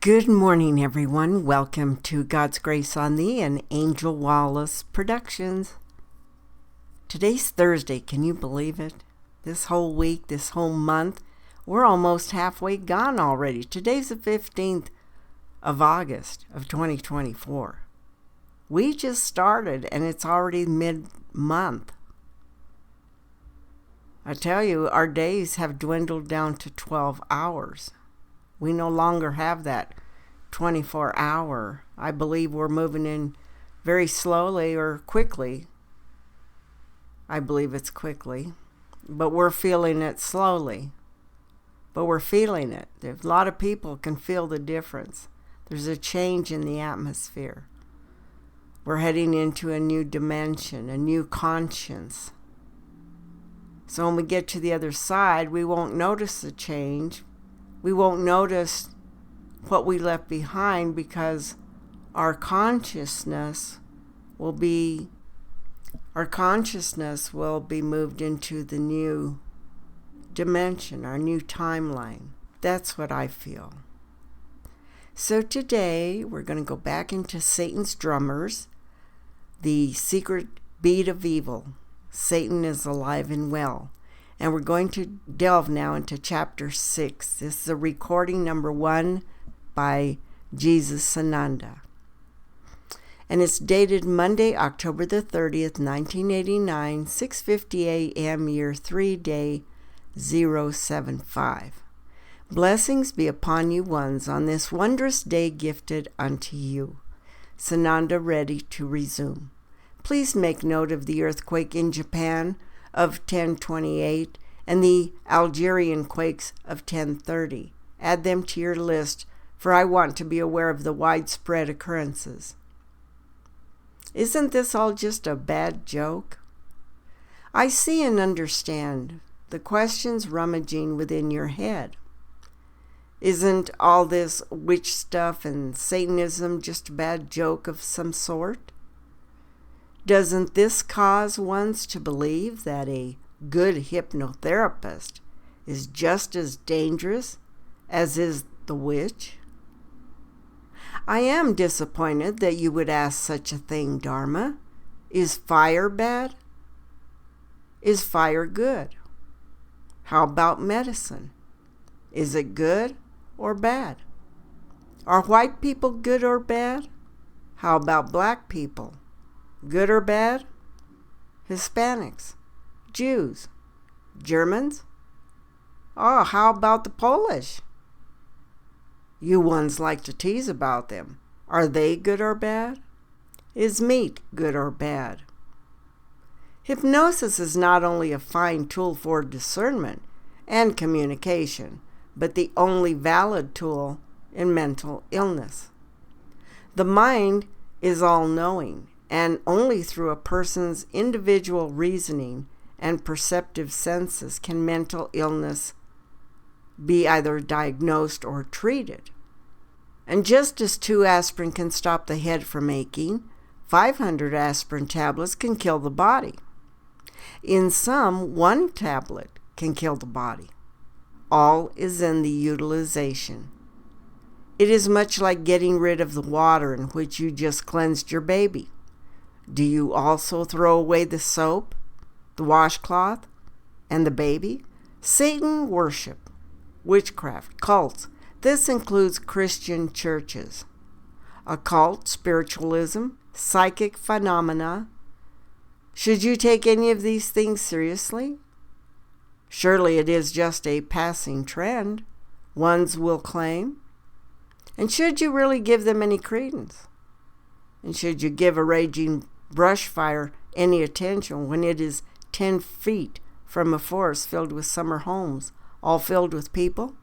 Good morning, everyone. Welcome to God's Grace on Thee and Angel Wallace Productions. Today's Thursday. Can you believe it? This whole week, this whole month, we're almost halfway gone already. Today's the 15th of August of 2024. We just started and it's already mid-month. I tell you, our days have dwindled down to 12 hours. We no longer have that 24-hour. I believe we're moving in very slowly or quickly. I believe it's quickly, but we're feeling it slowly. But we're feeling it. A lot of people can feel the difference. There's a change in the atmosphere. We're heading into a new dimension, a new conscience. So when we get to the other side, we won't notice the change. We won't notice what we left behind because our consciousness will be moved into the new dimension, our new timeline. That's what I feel. So today we're going to go back into Satan's drummers, the secret beat of evil. Satan is alive and well. And we're going to delve now into chapter 6. This is a recording number 1 by Jesus Sananda. And it's dated Monday, October the 30th, 1989, 6:50 a.m., year 3, day 075. Blessings be upon you ones on this wondrous day gifted unto you. Sananda ready to resume. Please make note of the earthquake in Japan of 1028 and the Algerian quakes of 1030. Add them to your list, for I want to be aware of the widespread occurrences. Isn't this all just a bad joke? I see and understand the questions rummaging within your head. Isn't all this witch stuff and Satanism just a bad joke of some sort? Doesn't this cause ones to believe that a good hypnotherapist is just as dangerous as is the witch? I am disappointed that you would ask such a thing, Dharma. Is fire bad? Is fire good? How about medicine? Is it good or bad? Are white people good or bad? How about black people? Good or bad? Hispanics, Jews, Germans? Oh, how about the Polish? You ones like to tease about them. Are they good or bad? Is meat good or bad? Hypnosis is not only a fine tool for discernment and communication, but the only valid tool in mental illness. The mind is all-knowing, and only through a person's individual reasoning and perceptive senses can mental illness be either diagnosed or treated. And just as 2 aspirin can stop the head from aching, 500 aspirin tablets can kill the body. In some, 1 tablet can kill the body. All is in the utilization. It is much like getting rid of the water in which you just cleansed your baby. Do you also throw away the soap, the washcloth, and the baby? Satan worship, witchcraft, cults. This includes Christian churches. Occult, spiritualism, psychic phenomena. Should you take any of these things seriously? Surely it is just a passing trend, ones will claim. And should you really give them any credence? And should you give a raging brush fire any attention when it is 10 feet from a forest filled with summer homes, all filled with people?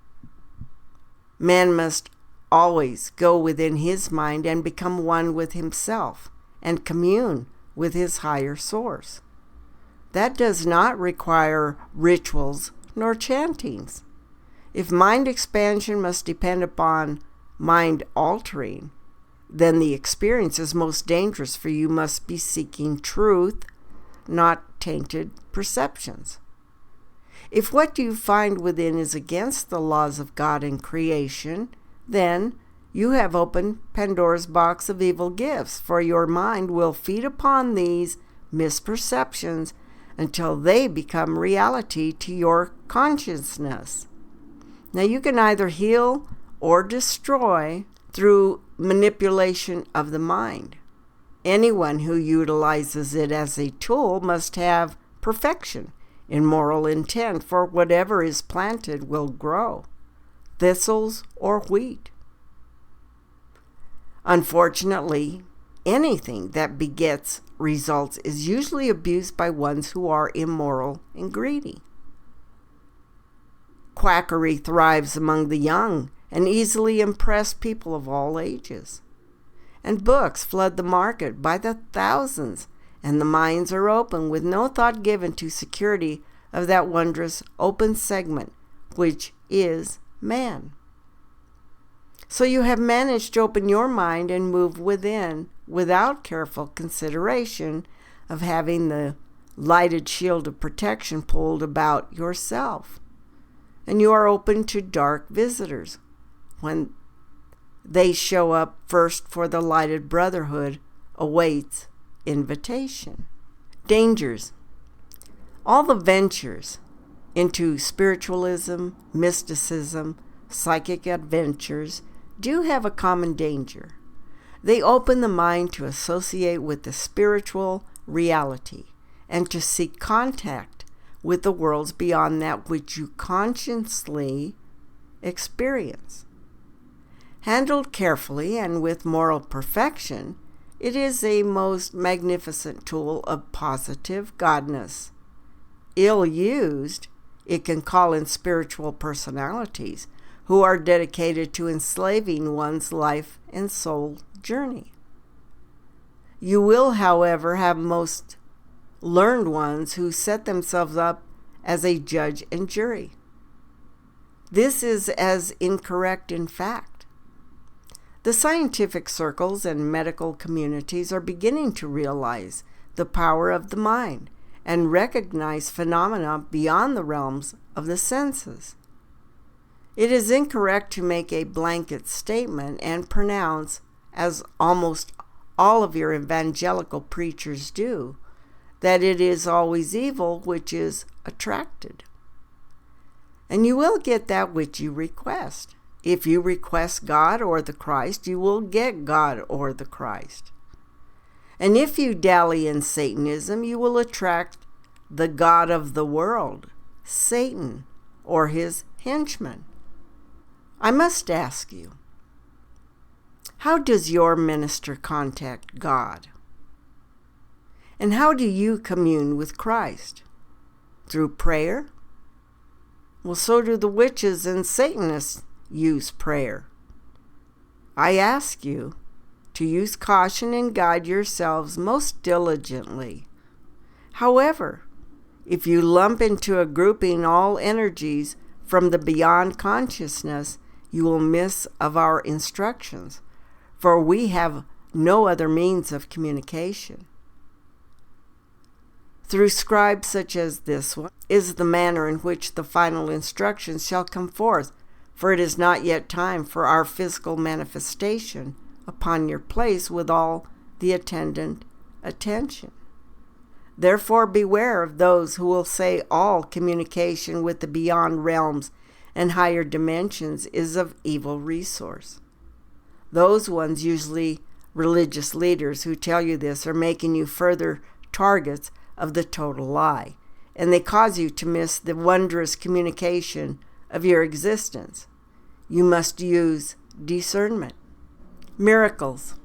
Man must always go within his mind and become one with himself and commune with his higher source. That does not require rituals nor chantings. If mind expansion must depend upon mind altering, then the experience is most dangerous, for you must be seeking truth, not tainted perceptions. If what you find within is against the laws of God and creation, then you have opened Pandora's box of evil gifts, for your mind will feed upon these misperceptions until they become reality to your consciousness. Now, you can either heal or destroy through manipulation of the mind. Anyone who utilizes it as a tool must have perfection in moral intent, for whatever is planted will grow, thistles or wheat. Unfortunately, anything that begets results is usually abused by ones who are immoral and greedy. Quackery thrives among the young and easily impressed people of all ages. And books flood the market by the thousands, and the minds are open with no thought given to security of that wondrous open segment, which is man. So you have managed to open your mind and move within without careful consideration of having the lighted shield of protection pulled about yourself. And you are open to dark visitors when they show up first, for the lighted brotherhood awaits invitation. Dangers. All the ventures into spiritualism, mysticism, psychic adventures do have a common danger. They open the mind to associate with the spiritual reality and to seek contact with the worlds beyond that which you consciously experience. Handled carefully and with moral perfection, it is a most magnificent tool of positive godness. Ill used, it can call in spiritual personalities who are dedicated to enslaving one's life and soul journey. You will, however, have most learned ones who set themselves up as a judge and jury. This is as incorrect in fact. The scientific circles and medical communities are beginning to realize the power of the mind and recognize phenomena beyond the realms of the senses. It is incorrect to make a blanket statement and pronounce, as almost all of your evangelical preachers do, that it is always evil which is attracted. And you will get that which you request. If you request God or the Christ, you will get God or the Christ. And if you dally in Satanism, you will attract the god of the world, Satan, or his henchmen. I must ask you, how does your minister contact God? And how do you commune with Christ? Through prayer? Well, so do the witches and Satanists use prayer. I ask you to use caution and guide yourselves most diligently. However, if you lump into a grouping all energies from the beyond consciousness, you will miss of our instructions, for we have no other means of communication. Through scribes such as this one is the manner in which the final instructions shall come forth, for it is not yet time for our physical manifestation upon your place with all the attendant attention. Therefore beware of those who will say all communication with the beyond realms and higher dimensions is of evil resource. Those ones, usually religious leaders who tell you this, are making you further targets of the total lie, and they cause you to miss the wondrous communication of your existence. You must use discernment. Miracles.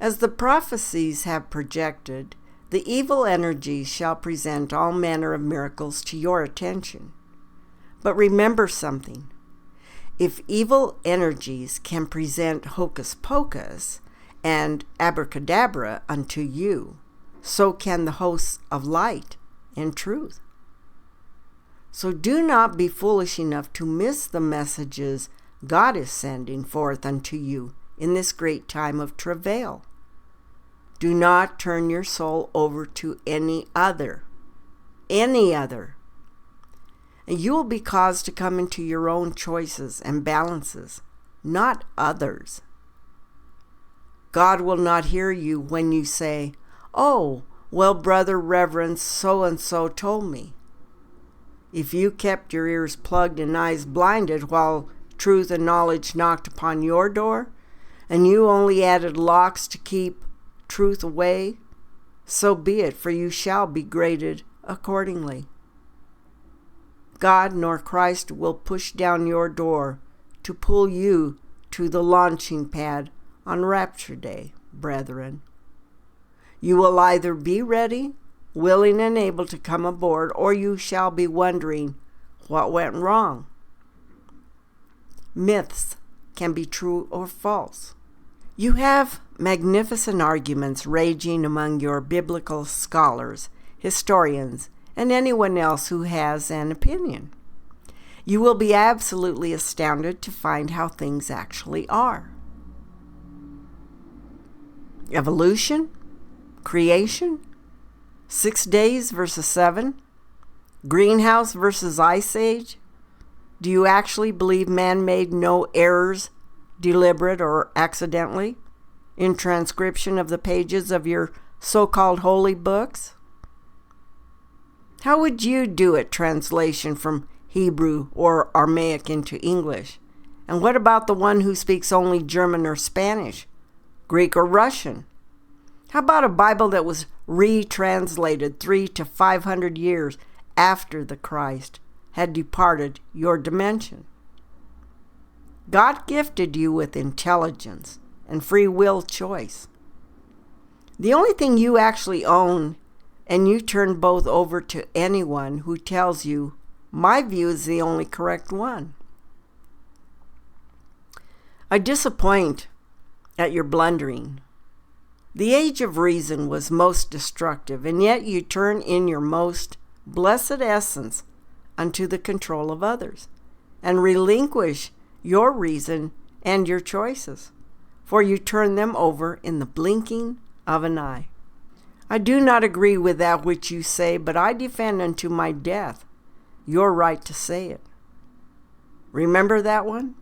As the prophecies have projected, the evil energies shall present all manner of miracles to your attention. But remember something. If evil energies can present hocus pocus and abracadabra unto you, so can the hosts of light and truth. So do not be foolish enough to miss the messages God is sending forth unto you in this great time of travail. Do not turn your soul over to any other. And you will be caused to come into your own choices and balances, not others. God will not hear you when you say, "Oh, well, Brother Reverend so-and-so told me." If you kept your ears plugged and eyes blinded while truth and knowledge knocked upon your door, and you only added locks to keep truth away, so be it, for you shall be graded accordingly. God nor Christ will push down your door to pull you to the launching pad on Rapture Day, brethren. You will either be ready, willing and able to come aboard, or you shall be wondering what went wrong. Myths can be true or false. You have magnificent arguments raging among your biblical scholars, historians, and anyone else who has an opinion. You will be absolutely astounded to find how things actually are. Evolution? Creation? 6 days versus 7? Greenhouse versus ice age? Do you actually believe man made no errors, deliberate or accidentally, in transcription of the pages of your so-called holy books? How would you do it, translation from Hebrew or Aramaic into English? And what about the one who speaks only German or Spanish, Greek or Russian? How about a Bible that was retranslated 300 to 500 years after the Christ had departed your dimension? God gifted you with intelligence and free will choice. The only thing you actually own, and you turn both over to anyone who tells you, my view is the only correct one. I disappoint at your blundering. The age of reason was most destructive, and yet you turn in your most blessed essence unto the control of others, and relinquish your reason and your choices, for you turn them over in the blinking of an eye. I do not agree with that which you say, but I defend unto my death your right to say it. Remember that one?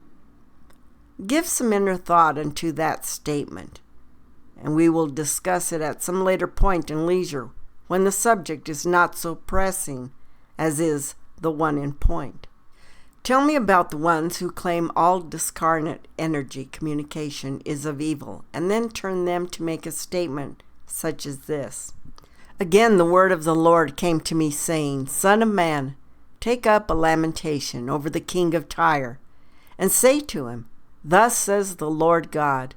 Give some inner thought unto that statement, and we will discuss it at some later point in leisure when the subject is not so pressing as is the one in point. Tell me about the ones who claim all discarnate energy communication is of evil, and then turn them to make a statement such as this. Again the word of the Lord came to me, saying, Son of man, take up a lamentation over the king of Tyre, and say to him, Thus says the Lord God,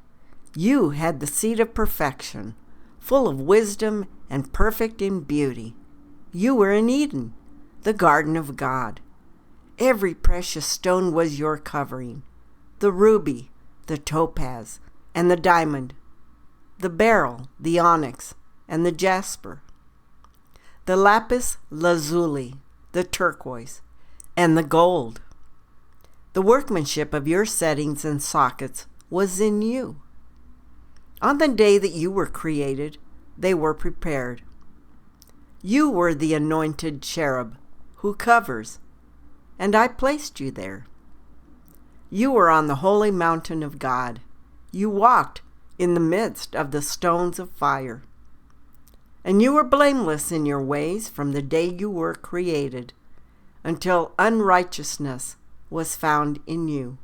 You had the seed of perfection, full of wisdom and perfect in beauty. You were in Eden, the garden of God. Every precious stone was your covering, the ruby, the topaz, and the diamond, the beryl, the onyx, and the jasper, the lapis lazuli, the turquoise, and the gold. The workmanship of your settings and sockets was in you. On the day that you were created, they were prepared. You were the anointed cherub who covers, and I placed you there. You were on the holy mountain of God. You walked in the midst of the stones of fire. And you were blameless in your ways from the day you were created, until unrighteousness was found in you.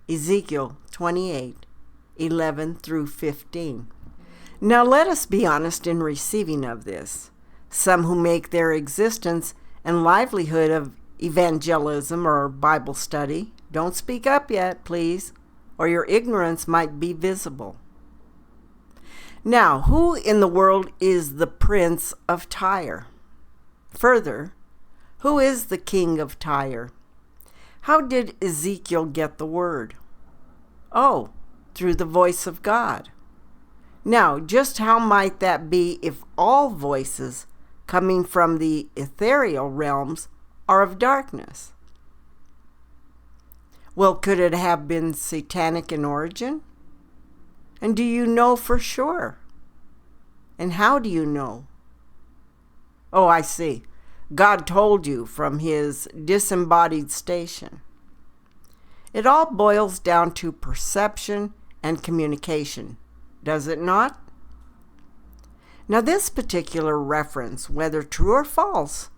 Ezekiel 28:11-15. Now let us be honest in receiving of this. Some who make their existence and livelihood of evangelism or Bible study, don't speak up yet, please, or your ignorance might be visible. Now, who in the world is the prince of Tyre? Further, who is the king of Tyre? How did Ezekiel get the word? Oh, through the voice of God. Now, just how might that be if all voices coming from the ethereal realms are of darkness? Well, could it have been satanic in origin? And do you know for sure? And how do you know? Oh, I see. God told you from his disembodied station. It all boils down to perception and communication, does it not? Now, this particular reference, whether true or false,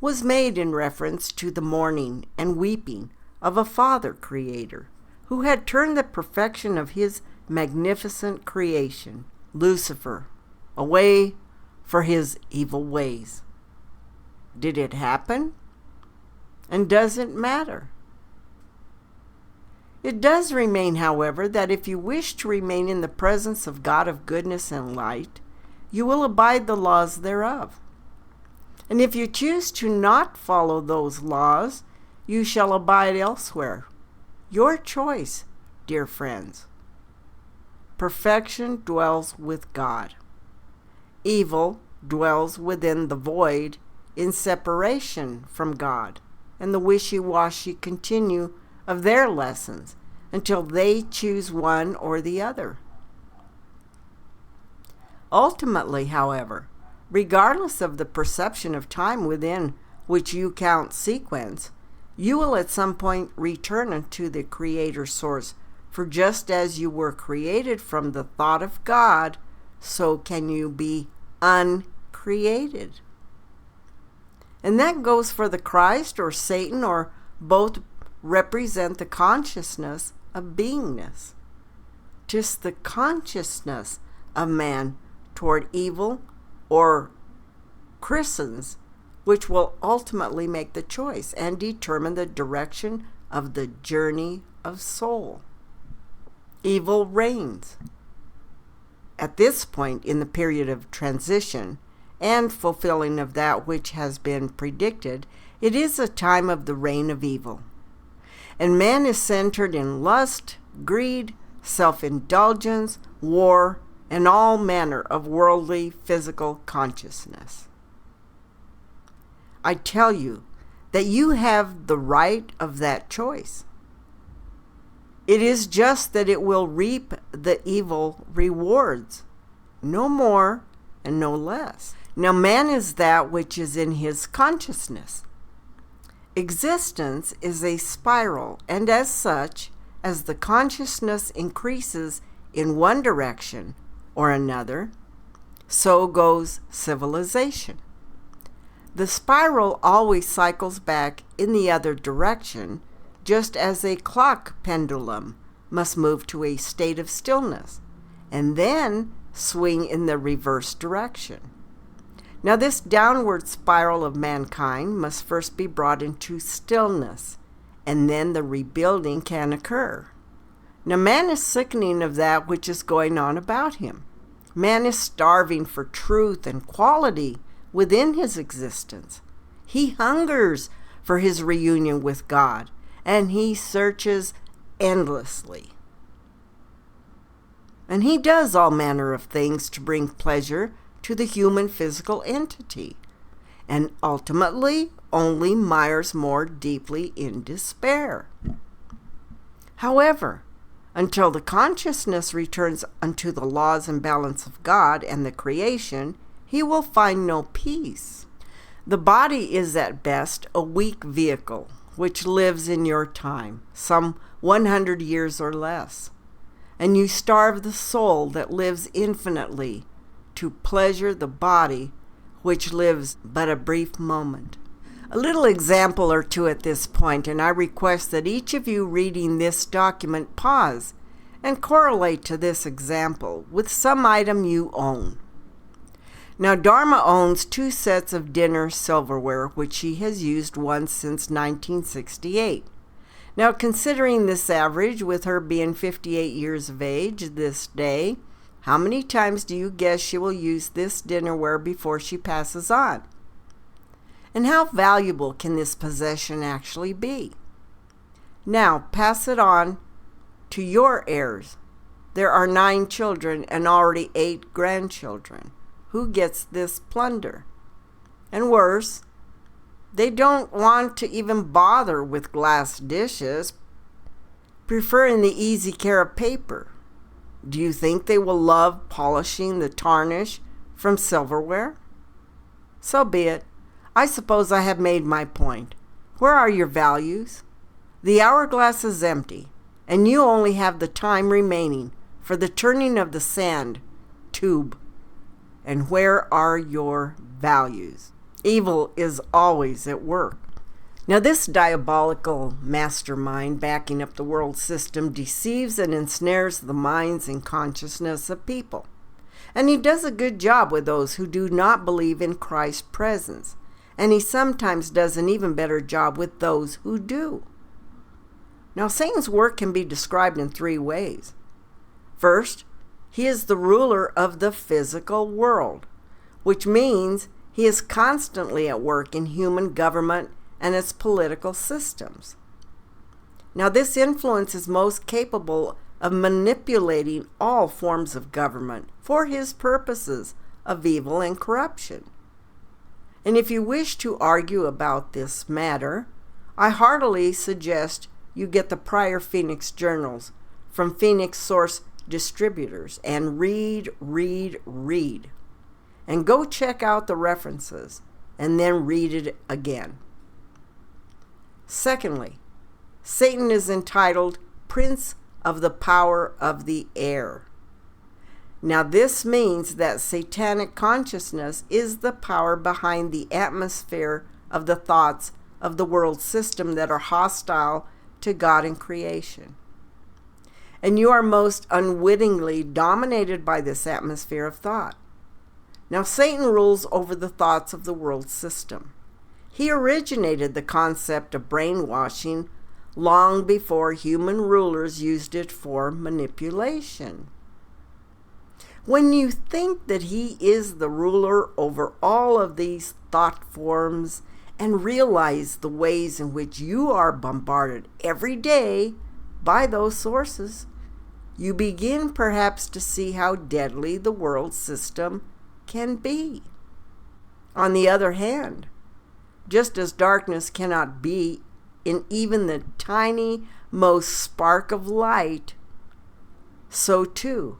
was made in reference to the mourning and weeping of a Father Creator who had turned the perfection of his magnificent creation, Lucifer, away for his evil ways. Did it happen? And does it matter? It does remain, however, that if you wish to remain in the presence of God of goodness and light, you will abide the laws thereof. And if you choose to not follow those laws, you shall abide elsewhere. Your choice, dear friends. Perfection dwells with God. Evil dwells within the void in separation from God and the wishy-washy continue of their lessons until they choose one or the other. Ultimately, however, regardless of the perception of time within which you count sequence, you will at some point return unto the Creator source, for just as you were created from the thought of God, so can you be uncreated. And that goes for the Christ or Satan, or both represent the consciousness of beingness. Just the consciousness of man toward evil or Christians, which will ultimately make the choice and determine the direction of the journey of soul. Evil reigns. At this point in the period of transition and fulfilling of that which has been predicted, it is a time of the reign of evil. And man is centered in lust, greed, self-indulgence, war, and all manner of worldly physical consciousness. I tell you that you have the right of that choice. It is just that it will reap the evil rewards, no more and no less. Now, man is that which is in his consciousness. Existence is a spiral, and as such, as the consciousness increases in one direction or another, so goes civilization. The spiral always cycles back in the other direction, just as a clock pendulum must move to a state of stillness, and then swing in the reverse direction. Now, this downward spiral of mankind must first be brought into stillness, and then the rebuilding can occur. Now, man is sickening of that which is going on about him. Man is starving for truth and quality within his existence. He hungers for his reunion with God, and he searches endlessly. And he does all manner of things to bring pleasure to the human physical entity, and ultimately only mires more deeply in despair. However, until the consciousness returns unto the laws and balance of God and the creation, he will find no peace. The body is at best a weak vehicle which lives in your time, some 100 years or less, and you starve the soul that lives infinitely to pleasure the body which lives but a brief moment. A little example or two at this point, and I request that each of you reading this document pause and correlate to this example with some item you own. Now, Dharma owns 2 sets of dinner silverware, which she has used once since 1968. Now, considering this average, with her being 58 years of age this day, how many times do you guess she will use this dinnerware before she passes on? And how valuable can this possession actually be? Now, pass it on to your heirs. There are 9 children and already 8 grandchildren. Who gets this plunder? And worse, they don't want to even bother with glass dishes, preferring the easy care of paper. Do you think they will love polishing the tarnish from silverware? So be it. I suppose I have made my point. Where are your values? The hourglass is empty, and you only have the time remaining for the turning of the sand tube. And where are your values? Evil is always at work. Now, this diabolical mastermind backing up the world system deceives and ensnares the minds and consciousness of people. And he does a good job with those who do not believe in Christ's presence. And he sometimes does an even better job with those who do. Now, Satan's work can be described in three ways. First, he is the ruler of the physical world, which means he is constantly at work in human government and its political systems. Now, this influence is most capable of manipulating all forms of government for his purposes of evil and corruption. And if you wish to argue about this matter, I heartily suggest you get the prior Phoenix journals from Phoenix Source Distributors and read. And go check out the references and then read it again. Secondly, Satan is entitled Prince of the Power of the Air. Now, this means that satanic consciousness is the power behind the atmosphere of the thoughts of the world system that are hostile to God and creation. And you are most unwittingly dominated by this atmosphere of thought. Now, Satan rules over the thoughts of the world system. He originated the concept of brainwashing long before human rulers used it for manipulation. When you think that he is the ruler over all of these thought forms and realize the ways in which you are bombarded every day by those sources, you begin perhaps to see how deadly the world system can be. On the other hand, just as darkness cannot be in even the tiny most spark of light, so too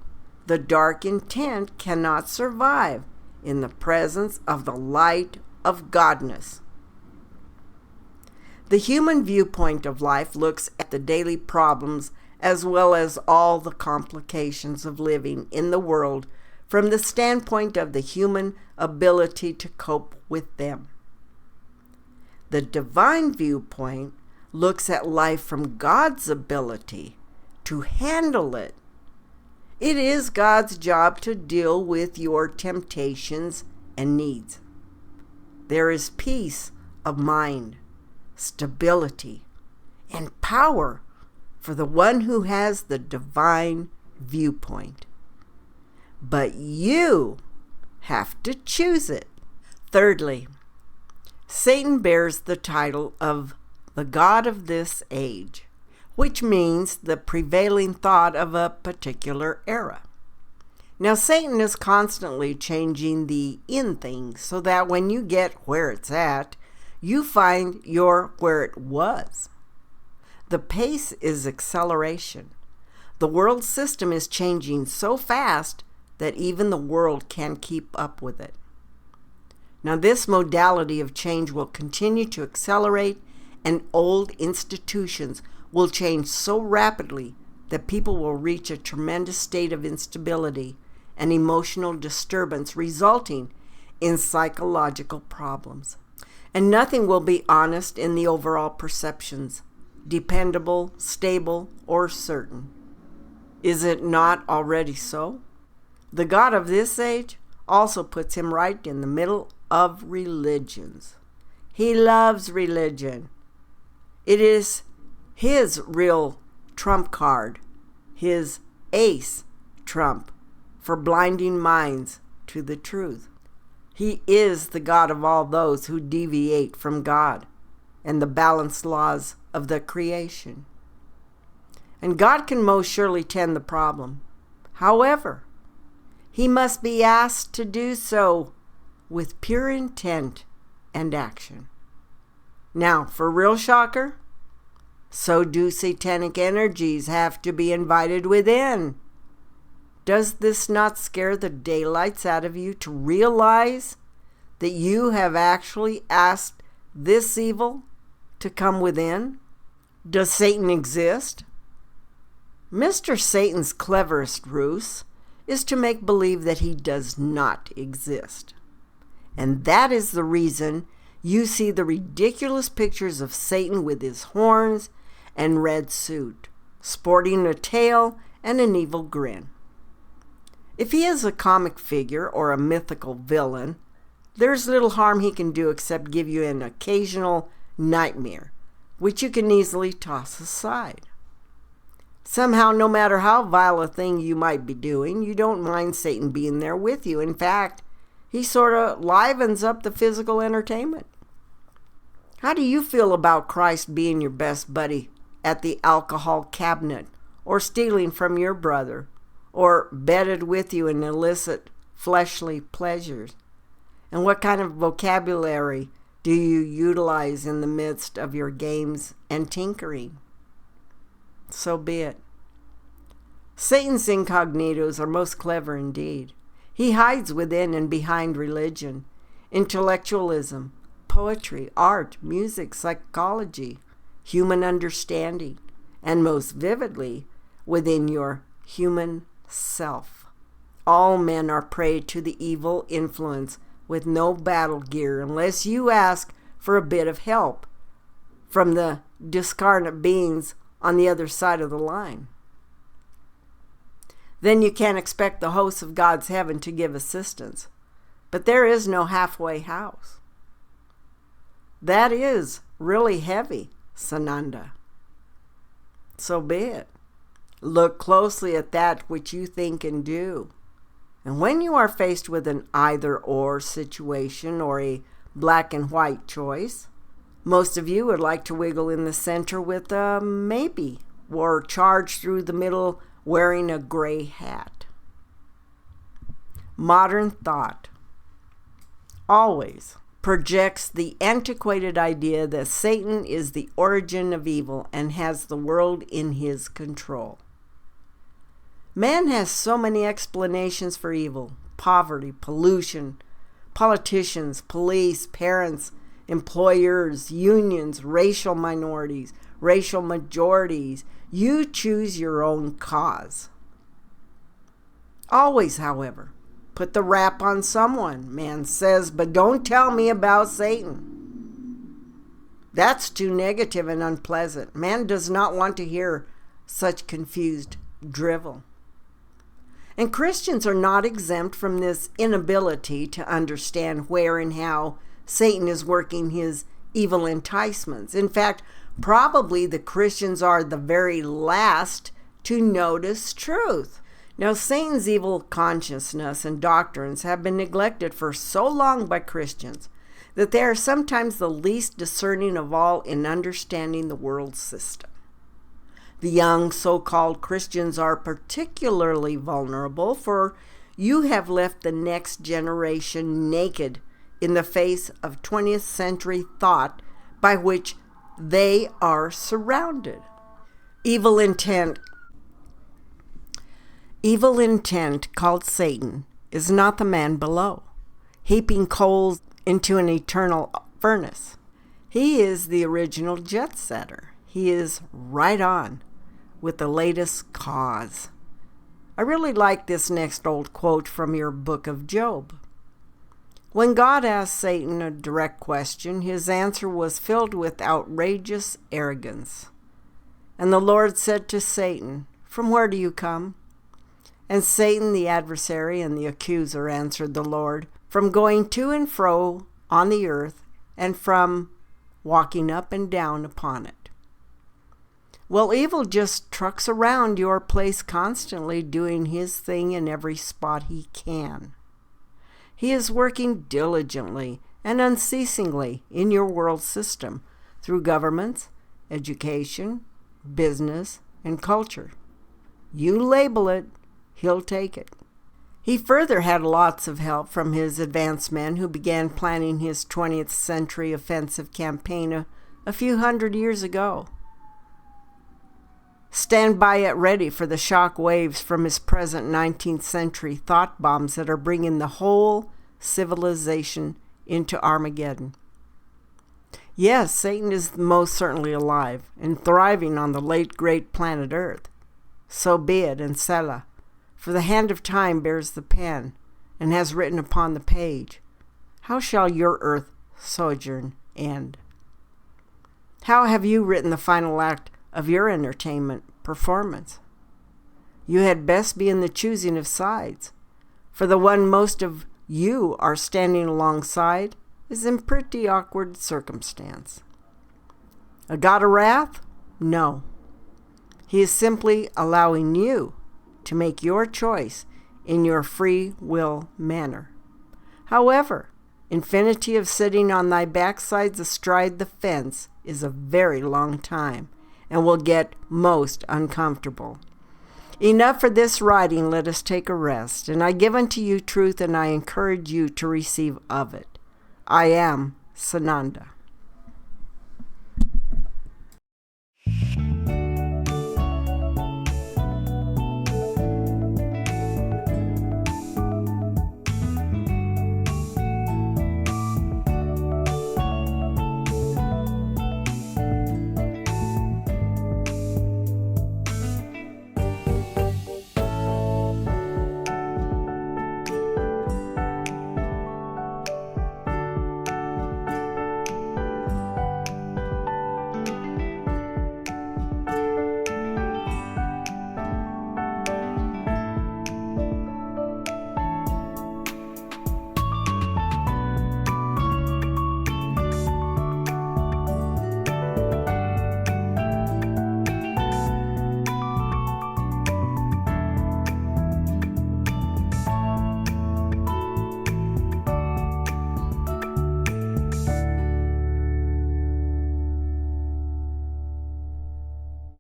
the dark intent cannot survive in the presence of the light of Godness. The human viewpoint of life looks at the daily problems as well as all the complications of living in the world from the standpoint of the human ability to cope with them. The divine viewpoint looks at life from God's ability to handle it. It is God's job to deal with your temptations and needs. There is peace of mind, stability, and power for the one who has the divine viewpoint. But you have to choose it. Thirdly, Satan bears the title of the God of this age, which means the prevailing thought of a particular era. Now, Satan is constantly changing the in things so that when you get where it's at, you find you're where it was. The pace is acceleration. The world system is changing so fast that even the world can't keep up with it. Now, this modality of change will continue to accelerate, and old institutions will change so rapidly that people will reach a tremendous state of instability and emotional disturbance, resulting in psychological problems. And nothing will be honest in the overall perceptions, dependable, stable, or certain. Is it not already so? The God of this age also puts him right in the middle of religions. He loves religion. It is his real trump card, his ace trump for blinding minds to the truth. He is the God of all those who deviate from God and the balanced laws of the creation. And God can most surely tend the problem. However, he must be asked to do so with pure intent and action. Now, for real shocker, so do satanic energies have to be invited within. Does this not scare the daylights out of you to realize that you have actually asked this evil to come within? Does Satan exist? Mr. Satan's cleverest ruse is to make believe that he does not exist. And that is the reason you see the ridiculous pictures of Satan with his horns and red suit, sporting a tail and an evil grin. If he is a comic figure or a mythical villain, there's little harm he can do except give you an occasional nightmare, which you can easily toss aside. Somehow, no matter how vile a thing you might be doing, you don't mind Satan being there with you. In fact, he sort of livens up the physical entertainment. How do you feel about Christ being your best buddy at the alcohol cabinet, or stealing from your brother, or bedded with you in illicit fleshly pleasures? And what kind of vocabulary do you utilize in the midst of your games and tinkering? So be it. Satan's incognitos are most clever indeed. He hides within and behind religion, intellectualism, poetry, art, music, psychology, human understanding, and most vividly, within your human self. All men are prey to the evil influence with no battle gear unless you ask for a bit of help from the discarnate beings on the other side of the line. Then you can't expect the hosts of God's heaven to give assistance. But there is no halfway house. That is really heavy, Sananda. So be it. Look closely at that which you think and do. And when you are faced with an either-or situation or a black and white choice, most of you would like to wiggle in the center with a maybe, or charge through the middle wearing a gray hat. Modern thought always projects the antiquated idea that Satan is the origin of evil and has the world in his control. Man has so many explanations for evil: poverty, pollution, politicians, police, parents, employers, unions, racial minorities, racial majorities. You choose your own cause. Always, however, put the rap on someone, man says, but don't tell me about Satan. That's too negative and unpleasant. Man does not want to hear such confused drivel. And Christians are not exempt from this inability to understand where and how Satan is working his evil enticements. In fact, probably the Christians are the very last to notice truth. Now, Satan's evil consciousness and doctrines have been neglected for so long by Christians that they are sometimes the least discerning of all in understanding the world system. The young so-called Christians are particularly vulnerable, for you have left the next generation naked in the face of 20th century thought by which they are surrounded. Evil intent called Satan is not the man below, heaping coals into an eternal furnace. He is the original jet setter. He is right on with the latest cause. I really like this next old quote from your book of Job. When God asked Satan a direct question, his answer was filled with outrageous arrogance. And the Lord said to Satan, "From where do you come?" And Satan, the adversary and the accuser, answered the Lord, "From going to and fro on the earth, and from walking up and down upon it." Well, evil just trucks around your place constantly, doing his thing in every spot he can. He is working diligently and unceasingly in your world system through governments, education, business, and culture. You label it, he'll take it. He further had lots of help from his advanced men who began planning his 20th century offensive campaign a few hundred years ago. Stand by it ready for the shock waves from his present 19th century thought bombs that are bringing the whole civilization into Armageddon. Yes, Satan is most certainly alive and thriving on the late great planet Earth. So be it, and Selah, for the hand of time bears the pen, and has written upon the page, how shall your earth sojourn end? How have you written the final act of your entertainment performance? You had best be in the choosing of sides, for the one most of you are standing alongside is in pretty awkward circumstance. A God of wrath? No. He is simply allowing you to make your choice in your free will manner. However, infinity of sitting on thy backsides astride the fence is a very long time, and will get most uncomfortable. Enough for this writing, let us take a rest, and I give unto you truth, and I encourage you to receive of it. I am Sananda.